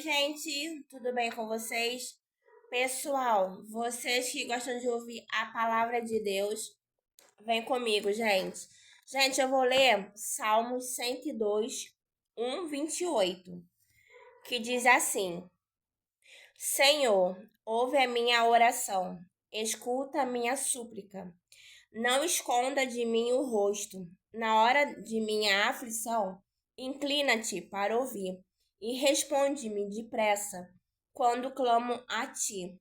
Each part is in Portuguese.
gente, tudo bem com vocês? Pessoal, vocês que gostam de ouvir a palavra de Deus, vem comigo, gente. Gente, eu vou ler Salmos 102, 28, que diz assim: Senhor, ouve a minha oração, escuta a minha súplica. Não esconda de mim o rosto. Na hora de minha aflição, inclina-te para ouvir e responde-me depressa quando clamo a ti.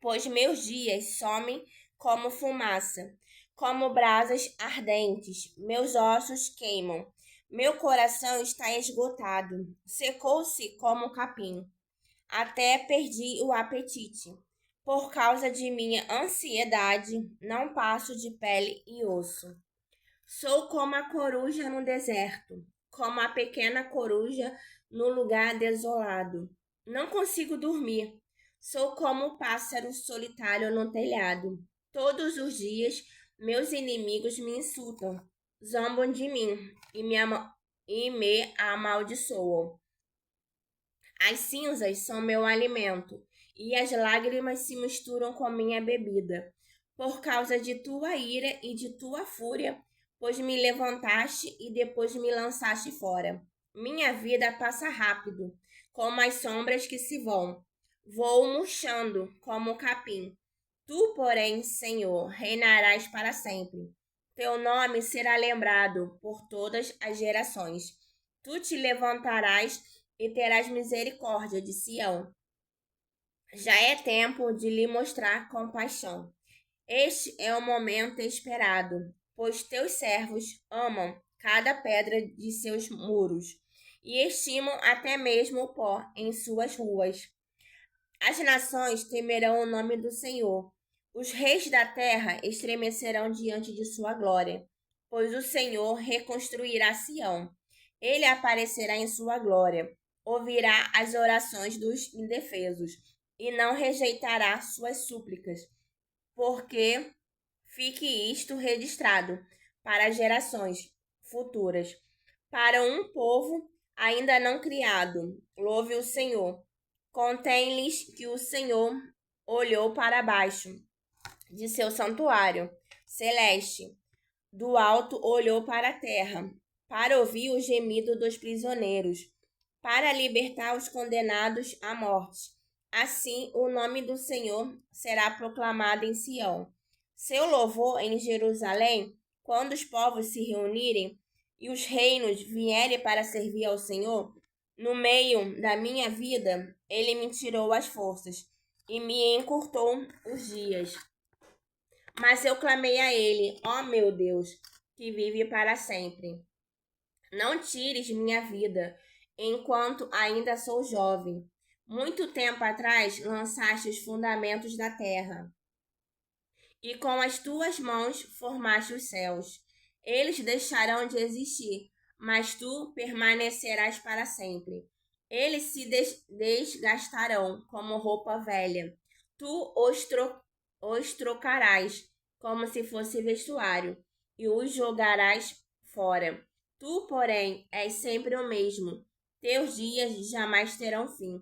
Pois meus dias somem como fumaça, como brasas ardentes. Meus ossos queimam. Meu coração está esgotado, secou-se como capim. Até perdi o apetite. Por causa de minha ansiedade, não passo de pele e osso. Sou como a coruja no deserto, como a pequena coruja no lugar desolado. Não consigo dormir. Sou como o pássaro solitário no telhado. Todos os dias, meus inimigos me insultam, zombam de mim e me amaldiçoam. As cinzas são meu alimento, e as lágrimas se misturam com minha bebida. Por causa de tua ira e de tua fúria, pois me levantaste e depois me lançaste fora. Minha vida passa rápido, como as sombras que se vão. Vou murchando como o capim. Tu, porém, Senhor, reinarás para sempre. Teu nome será lembrado por todas as gerações. Tu te levantarás e terás misericórdia de Sião. Já é tempo de lhe mostrar compaixão. Este é o momento esperado, pois teus servos amam cada pedra de seus muros e estimam até mesmo o pó em suas ruas. As nações temerão o nome do Senhor. Os reis da terra estremecerão diante de sua glória, pois o Senhor reconstruirá Sião. Ele aparecerá em sua glória, ouvirá as orações dos indefesos e não rejeitará suas súplicas, porque fique isto registrado para gerações futuras, para um povo ainda não criado. Louve o Senhor. Contém-lhes que o Senhor olhou para baixo de seu santuário celeste, do alto olhou para a terra, para ouvir o gemido dos prisioneiros, para libertar os condenados à morte. Assim, o nome do Senhor será proclamado em Sião. Seu louvor em Jerusalém, quando os povos se reunirem e os reinos vierem para servir ao Senhor. No meio da minha vida, ele me tirou as forças e me encurtou os dias. Mas eu clamei a ele, ó meu Deus, que vive para sempre. Não tires minha vida, enquanto ainda sou jovem. Muito tempo atrás lançaste os fundamentos da terra, e com as tuas mãos formaste os céus. Eles deixarão de existir, mas tu permanecerás para sempre. Eles se desgastarão como roupa velha. Tu os trocarás como se fosse vestuário, e os jogarás fora. Tu, porém, és sempre o mesmo. Teus dias jamais terão fim.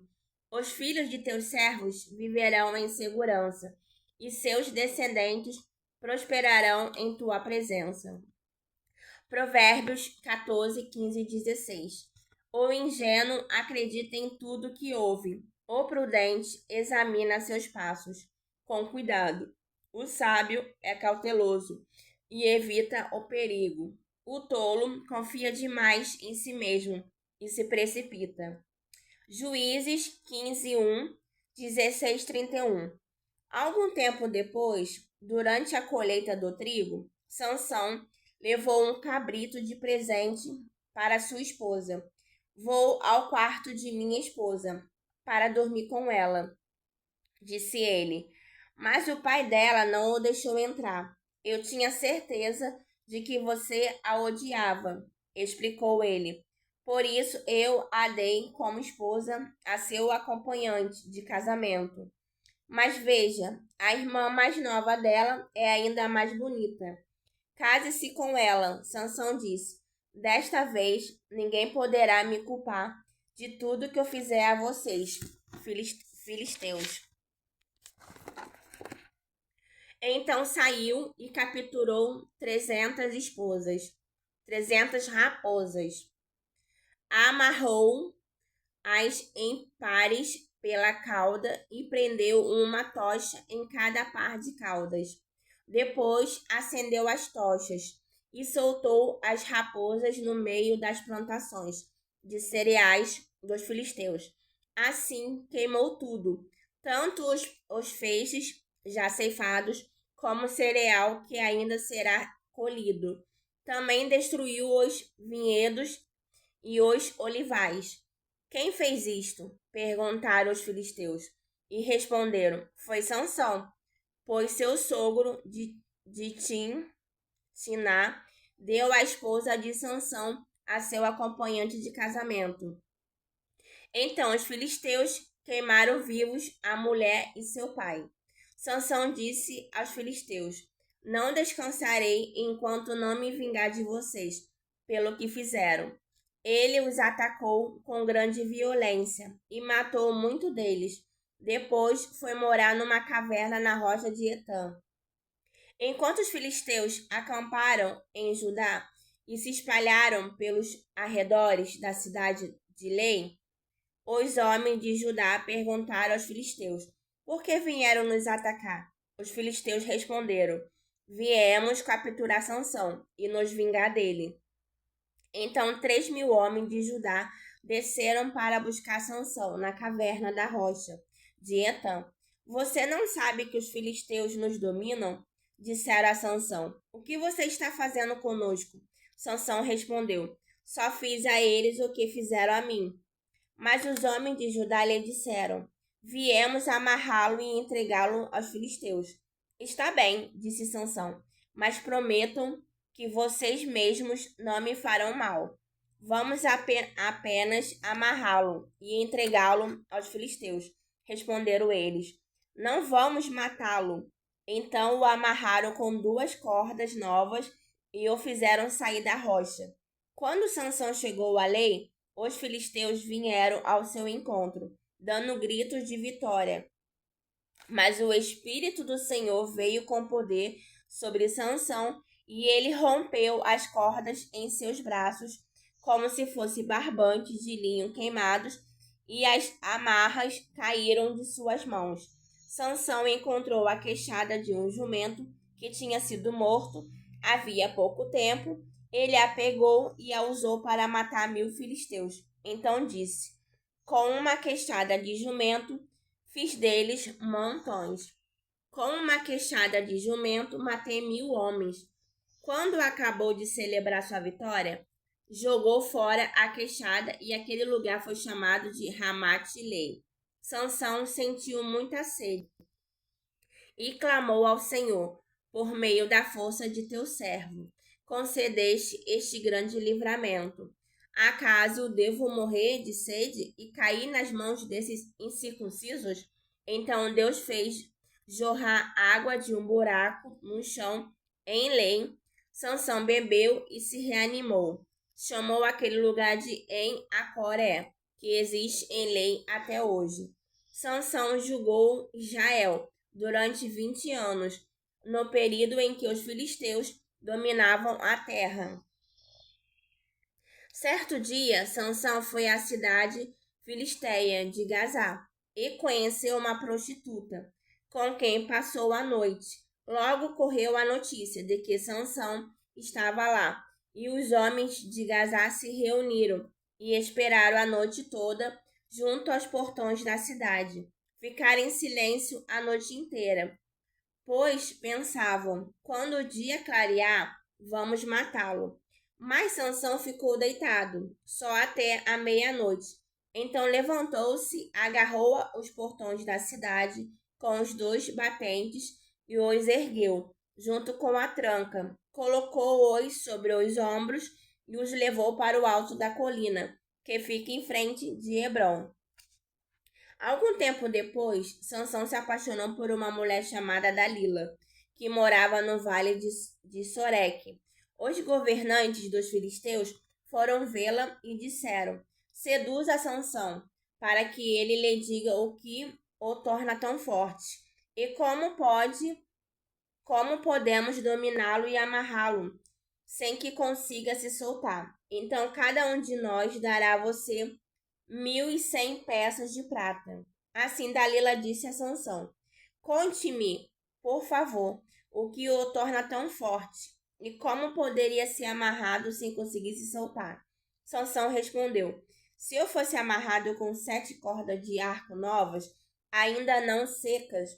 Os filhos de teus servos viverão em segurança, e seus descendentes prosperarão em tua presença. Provérbios 14, 15 e 16. O ingênuo acredita em tudo que ouve. O prudente examina seus passos com cuidado. O sábio é cauteloso e evita o perigo. O tolo confia demais em si mesmo e se precipita. Juízes 15, 1, 16, 31. Algum tempo depois, durante a colheita do trigo, Sansão levou um cabrito de presente para sua esposa. Vou ao quarto de minha esposa para dormir com ela, disse ele. Mas o pai dela não o deixou entrar. Eu tinha certeza de que você a odiava, explicou ele. Por isso eu a dei como esposa a seu acompanhante de casamento. Mas veja, a irmã mais nova dela é ainda mais bonita. Case-se com ela, Sansão disse. Desta vez, ninguém poderá me culpar de tudo que eu fizer a vocês, filisteus. Então saiu e capturou 300 raposas. Amarrou-as em pares pela cauda e prendeu uma tocha em cada par de caudas. Depois acendeu as tochas e soltou as raposas no meio das plantações de cereais dos filisteus. Assim queimou tudo, tanto os feixes já ceifados, como o cereal que ainda será colhido. Também destruiu os vinhedos e os olivais. Quem fez isto? Perguntaram os filisteus. E responderam: Foi Sansão, pois seu sogro de Timná deu a esposa de Sansão a seu acompanhante de casamento. Então os filisteus queimaram vivos a mulher e seu pai. Sansão disse aos filisteus: Não descansarei enquanto não me vingar de vocês pelo que fizeram. Ele os atacou com grande violência e matou muito deles. Depois foi morar numa caverna na rocha de Etã. Enquanto os filisteus acamparam em Judá e se espalharam pelos arredores da cidade de Lei, os homens de Judá perguntaram aos filisteus: Por que vieram nos atacar? Os filisteus responderam: Viemos capturar Sansão e nos vingar dele. Então 3.000 homens de Judá desceram para buscar Sansão na caverna da rocha de Etã. Você não sabe que os filisteus nos dominam? Disseram a Sansão. O que você está fazendo conosco? Sansão respondeu: Só fiz a eles o que fizeram a mim. Mas os homens de Judá lhe disseram: Viemos amarrá-lo e entregá-lo aos filisteus. Está bem, disse Sansão, mas prometam que vocês mesmos não me farão mal. Vamos apenas amarrá-lo e entregá-lo aos filisteus, responderam eles. Não vamos matá-lo. Então o amarraram com 2 cordas novas e o fizeram sair da rocha. Quando Sansão chegou à lei, os filisteus vieram ao seu encontro, dando gritos de vitória. Mas o Espírito do Senhor veio com poder sobre Sansão e ele rompeu as cordas em seus braços, como se fossem barbantes de linho queimados, e as amarras caíram de suas mãos. Sansão encontrou a queixada de um jumento que tinha sido morto havia pouco tempo. Ele a pegou e a usou para matar 1.000 filisteus. Então disse: Com uma queixada de jumento fiz deles montões. Com uma queixada de jumento matei 1.000 homens. Quando acabou de celebrar sua vitória, jogou fora a queixada e aquele lugar foi chamado de Ramat-Lei. Sansão sentiu muita sede e clamou ao Senhor: Por meio da força de teu servo, concedeste este grande livramento. Acaso devo morrer de sede e cair nas mãos desses incircuncisos? Então Deus fez jorrar água de um buraco no chão em Lei. Sansão bebeu e se reanimou. Chamou aquele lugar de En-Acoré, que existe em Lei até hoje. Sansão julgou Israel durante 20 anos, no período em que os filisteus dominavam a terra. Certo dia, Sansão foi à cidade filisteia de Gazá e conheceu uma prostituta, com quem passou a noite. Logo correu a notícia de que Sansão estava lá, e os homens de Gazá se reuniram e esperaram a noite toda junto aos portões da cidade. Ficaram em silêncio a noite inteira, pois pensavam: quando o dia clarear, vamos matá-lo. Mas Sansão ficou deitado, só até a meia-noite. Então levantou-se, agarrou os portões da cidade com os 2 batentes e os ergueu, junto com a tranca. Colocou-os sobre os ombros e os levou para o alto da colina, que fica em frente de Hebrom. Algum tempo depois, Sansão se apaixonou por uma mulher chamada Dalila, que morava no vale de Soreque. Os governantes dos filisteus foram vê-la e disseram: Seduz a Sansão, para que ele lhe diga o que o torna tão forte, e como podemos dominá-lo e amarrá-lo, sem que consiga se soltar. Então cada um de nós dará a você 1.100 peças de prata. Assim Dalila disse a Sansão: Conte-me, por favor, o que o torna tão forte, e como poderia ser amarrado sem conseguir se soltar. Sansão respondeu: Se eu fosse amarrado com 7 cordas de arco novas, ainda não secas,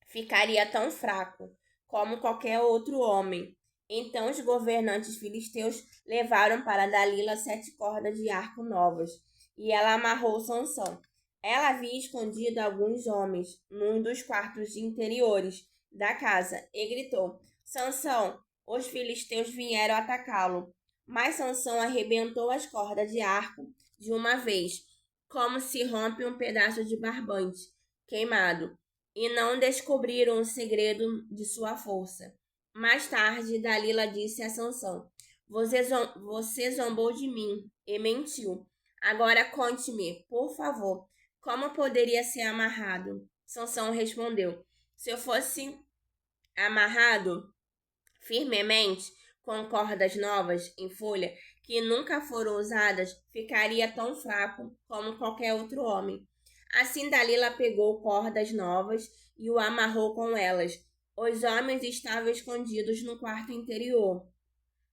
ficaria tão fraco como qualquer outro homem. Então os governantes filisteus levaram para Dalila 7 cordas de arco novas, e ela amarrou Sansão. Ela havia escondido alguns homens num dos quartos interiores da casa e gritou: Sansão, os filisteus vieram atacá-lo. Mas Sansão arrebentou as cordas de arco de uma vez, como se rompe um pedaço de barbante queimado, e não descobriram o segredo de sua força. Mais tarde, Dalila disse a Sansão: Você zombou de mim e mentiu. Agora conte-me, por favor, como poderia ser amarrado? Sansão respondeu: Se eu fosse amarrado firmemente com cordas novas em folha que nunca foram usadas, ficaria tão fraco como qualquer outro homem. Assim Dalila pegou cordas novas e o amarrou com elas. Os homens estavam escondidos no quarto interior,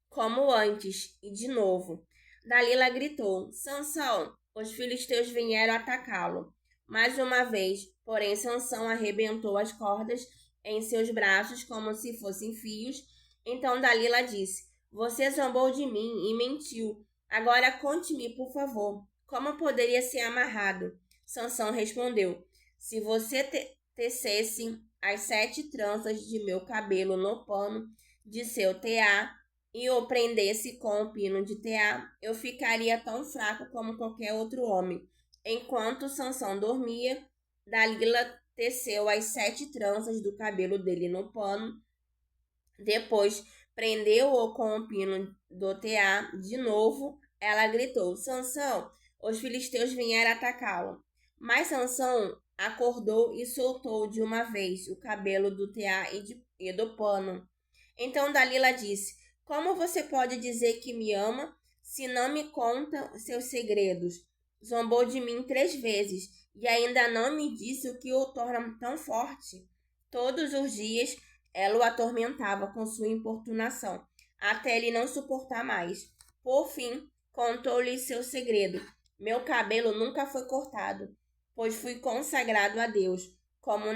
como antes, e de novo. Dalila gritou: Sansão, os filisteus vieram atacá-lo. Mais uma vez, porém, Sansão arrebentou as cordas em seus braços como se fossem fios. Então Dalila disse: Você zombou de mim e mentiu. Agora conte-me, por favor, como poderia ser amarrado? Sansão respondeu: Se você tecesse as 7 tranças de meu cabelo no pano de seu tear e o prendesse com o pino de tear, eu ficaria tão fraco como qualquer outro homem. Enquanto Sansão dormia, Dalila teceu as 7 tranças do cabelo dele no pano. Depois prendeu-o com o pino do tear. De novo, ela gritou: Sansão, os filisteus vieram atacá-lo. Mas Sansão acordou e soltou de uma vez o cabelo do tear e do pano. Então Dalila disse: Como você pode dizer que me ama se não me conta seus segredos? Zombou de mim 3 vezes e ainda não me disse o que o torna tão forte. Todos os dias ela o atormentava com sua importunação, até ele não suportar mais. Por fim, contou-lhe seu segredo: Meu cabelo nunca foi cortado, pois fui consagrado a Deus como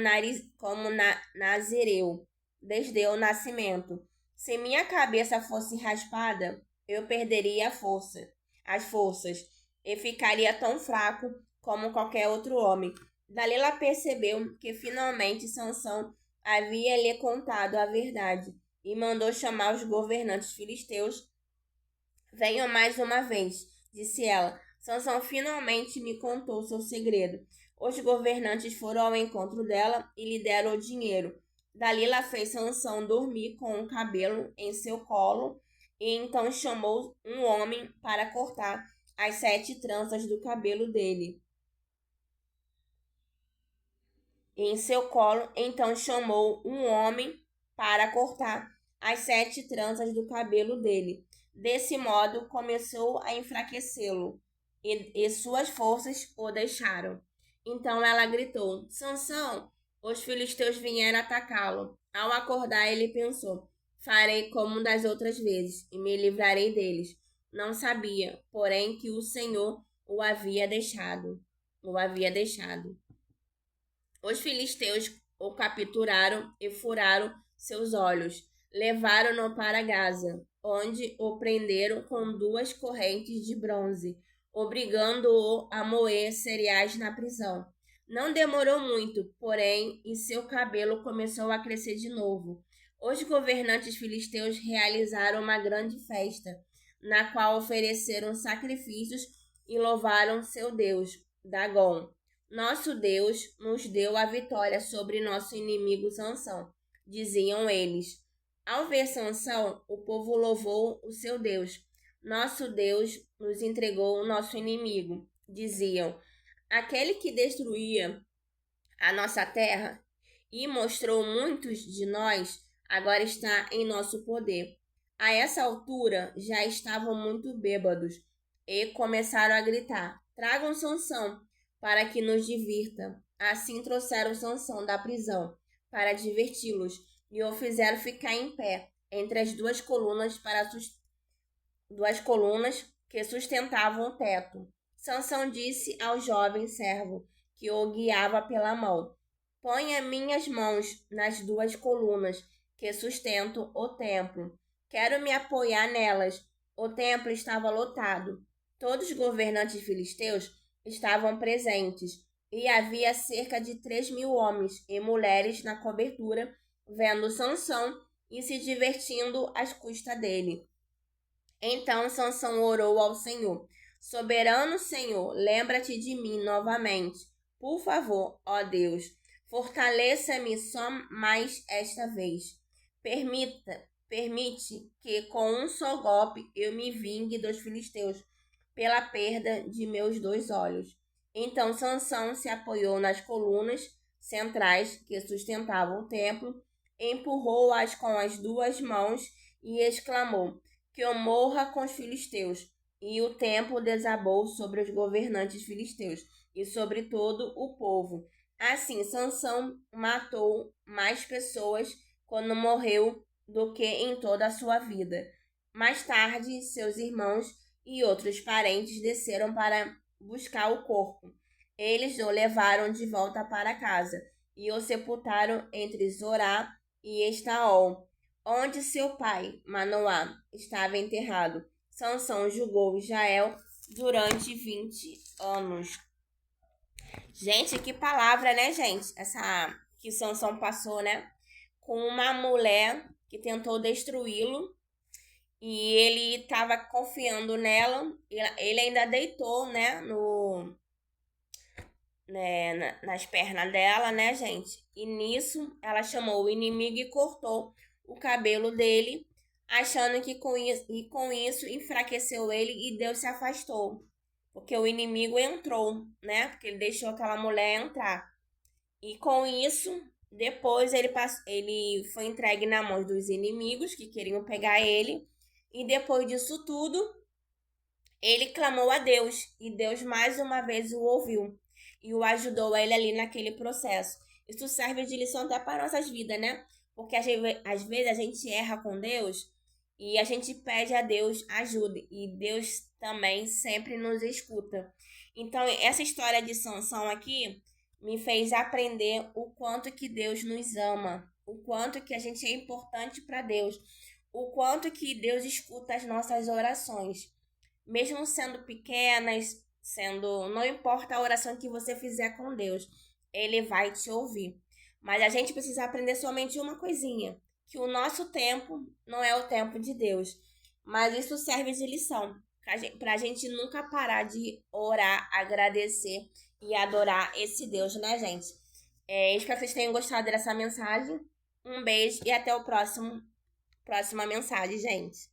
nazireu desde o nascimento. Se minha cabeça fosse raspada, eu perderia as forças, e ficaria tão fraco como qualquer outro homem. Dalila percebeu que finalmente Sansão havia lhe contado a verdade e mandou chamar os governantes filisteus. Venham mais uma vez, disse ela. Sansão finalmente me contou seu segredo. Os governantes foram ao encontro dela e lhe deram o dinheiro. Dalila fez Sansão dormir com o cabelo em seu colo e então chamou um homem para cortar as 7 tranças do cabelo dele. Em seu colo, então chamou um homem para cortar as 7 tranças do cabelo dele. Desse modo, começou a enfraquecê-lo, e suas forças o deixaram. Então ela gritou: Sansão, os filisteus vieram atacá-lo. Ao acordar, ele pensou: Farei como das outras vezes, e me livrarei deles. Não sabia, porém, que o Senhor o havia deixado. Os filisteus o capturaram e furaram seus olhos. Levaram-no para Gaza, onde o prenderam com 2 correntes de bronze, obrigando-o a moer cereais na prisão. Não demorou muito, porém, e seu cabelo começou a crescer de novo. Os governantes filisteus realizaram uma grande festa, na qual ofereceram sacrifícios e louvaram seu deus, Dagom. Nosso Deus nos deu a vitória sobre nosso inimigo Sansão, diziam eles. Ao ver Sansão, o povo louvou o seu Deus, nosso Deus nos entregou o nosso inimigo. Diziam, aquele que destruía a nossa terra e mostrou muitos de nós, agora está em nosso poder. A essa altura já estavam muito bêbados e começaram a gritar: tragam Sansão para que nos divirta. Assim trouxeram Sansão da prisão para diverti-los e o fizeram ficar em pé entre as duas colunas que sustentavam o teto. Sansão disse ao jovem servo que o guiava pela mão: ponha minhas mãos nas duas colunas que sustentam o templo. Quero me apoiar nelas. O templo estava lotado. Todos os governantes filisteus estavam presentes, e havia cerca de 3.000 homens e mulheres na cobertura, vendo Sansão e se divertindo às custas dele. Então Sansão orou ao Senhor: soberano Senhor, lembra-te de mim novamente. Por favor, ó Deus, fortaleça-me só mais esta vez. Permite que com um só golpe eu me vingue dos filisteus pela perda de meus 2 olhos. Então Sansão se apoiou nas colunas centrais que sustentavam o templo, empurrou-as com as 2 mãos e exclamou: que eu morra com os filisteus. E o templo desabou sobre os governantes filisteus e sobre todo o povo. Assim, Sansão matou mais pessoas quando morreu do que em toda a sua vida. Mais tarde, seus irmãos e outros parentes desceram para buscar o corpo. Eles o levaram de volta para casa e o sepultaram entre Zorá e Estaol, onde seu pai, Manoá, estava enterrado. Sansão julgou Israel durante 20 anos. Gente, que palavra, né, gente? Essa que Sansão passou, né? Com uma mulher que tentou destruí-lo e ele estava confiando nela. Ele ainda deitou, né, nas pernas dela, né, gente? E nisso ela chamou o inimigo e cortou o cabelo dele, achando que com isso enfraqueceu ele e Deus se afastou. Porque o inimigo entrou, né? Porque ele deixou aquela mulher entrar. E com isso, depois ele foi entregue na mão dos inimigos que queriam pegar ele. E depois disso tudo, ele clamou a Deus. E Deus mais uma vez o ouviu. E o ajudou ele ali naquele processo. Isso serve de lição até para nossas vidas, né? Porque às vezes a gente erra com Deus e a gente pede a Deus ajuda. E Deus também sempre nos escuta. Então, essa história de Sansão aqui me fez aprender o quanto que Deus nos ama, o quanto que a gente é importante para Deus, o quanto que Deus escuta as nossas orações, mesmo sendo pequenas, não importa a oração que você fizer com Deus, Ele vai te ouvir. Mas a gente precisa aprender somente uma coisinha, que o nosso tempo não é o tempo de Deus, mas isso serve de lição, para a gente nunca parar de orar, agradecer e adorar esse Deus, né, gente? Espero que vocês tenham gostado dessa mensagem. Um beijo e até o próxima mensagem, gente.